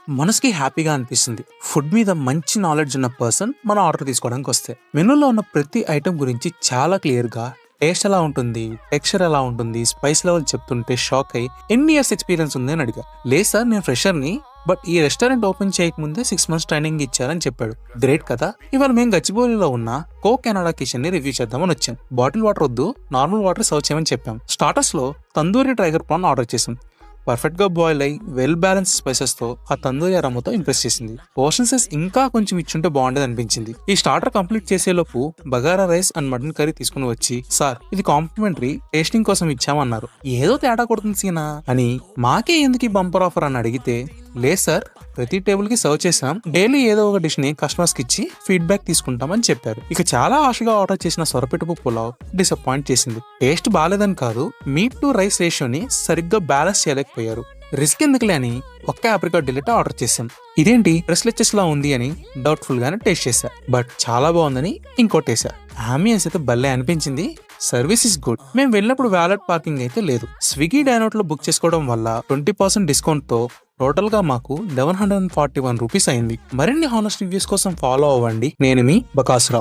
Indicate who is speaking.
Speaker 1: మనసుకి హ్యాపీగా అనిపిస్తుంది. ఫుడ్ మీద మంచి నాలెడ్జ్ ఉన్న పర్సన్ మన ఆర్డర్ తీసుకోవడానికి వస్తే మెనూలో ఉన్న ప్రతి ఐటెం గురించి చాలా క్లియర్గా టేస్ట్ ఎలా ఉంటుంది, టెక్స్చర్ ఎలా ఉంటుంది, స్పైస్ లెవెల్ చెప్తుంటే షాక్ అయ్యి ఎన్ని ఇయర్స్ ఎక్స్పీరియన్స్ ఉంది అని అడిగా. లేదు సార్, నేను ఫ్రెషర్ని, బట్ ఈ రెస్టారెంట్ ఓపెన్ చేయకముందే 6 months ట్రైనింగ్ ఇచ్చారని చెప్పాడు. గ్రేట్ కదా. ఇవాళ మేము గచ్చిబౌలిలో ఉన్న కో కెనడా కిచెన్ ని రివ్యూ చేద్దామని వచ్చాం. బాటిల్ వాటర్ వద్దు, నార్మల్ వాటర్ సర్వ్ చేయమని చెప్పాం. స్టార్టర్స్ లో తందూరి టైగర్ ప్రాన్ ఆర్డర్ చేసాం. పర్ఫెక్ట్ గా బాయిల్ అయ్యి వెల్ బ్యాలెన్స్ స్పైసెస్ తో ఆ తందూరి అరమ్మతో ఇంప్రెస్ చేసింది. పోర్షన్ సైజ్ ఇంకా కొంచెం ఇచ్చుంటే బాగుండేది అనిపించింది. ఈ స్టార్టర్ కంప్లీట్ చేసేలోపు bagara rice and mutton curry తీసుకుని వచ్చి, సార్ ఇది కాంప్లిమెంటరీ టేస్టింగ్ కోసం ఇచ్చామన్నారు. ఏదో తేడా కొడుతుంది సీనా అని మాకే ఎందుకు ఈ బంపర్ ఆఫర్ అని అడిగితే, లేదు సార్, ప్రతి టేబుల్ కి సర్వ్ చేసాం, డైలీ ఏదో ఒక డిష్ ని కస్టమర్స్ కి ఇచ్చి ఫీడ్బ్యాక్ తీసుకుంటామని చెప్పారు. ఇక చాలా ఆశగా ఆర్డర్ చేసిన సొరపెట్టుపు పులావ్ డిసప్పాయింట్ చేసింది. టేస్ట్ బాలేదని కాదు, మీట్ టు రైస్ రేషియోని సరిగ్గా బ్యాలెన్స్ చేయలేకపోయారు. రిస్క్ ఎందుకులే అని ఒక్క ఆప్రికాట్ డిలీట్ ఆర్డర్ చేసాం. ఇదేంటి రెస్లెచెస్ లా ఉంది అని డౌట్ఫుల్ గానే టేస్ట్ చేశా, బట్ చాలా బాగుందని ఇంకోటేసా. ఆంబియన్స్ అయితే భలే అనిపించింది. Service is good. మేము వెళ్ళినప్పుడు వ్యాలెట్ పార్కింగ్ అయితే లేదు. స్విగ్గీ డైనౌట్ లో బుక్ చేసుకోవడం వల్ల 20% డిస్కౌంట్ తో టోటల్ గా మాకు 1141 రూపీస్ అయింది. మరిన్ని హానెస్ట్ రివ్యూస్ కోసం ఫాలో అవ్వండి. నేను మీ బకాసురావు.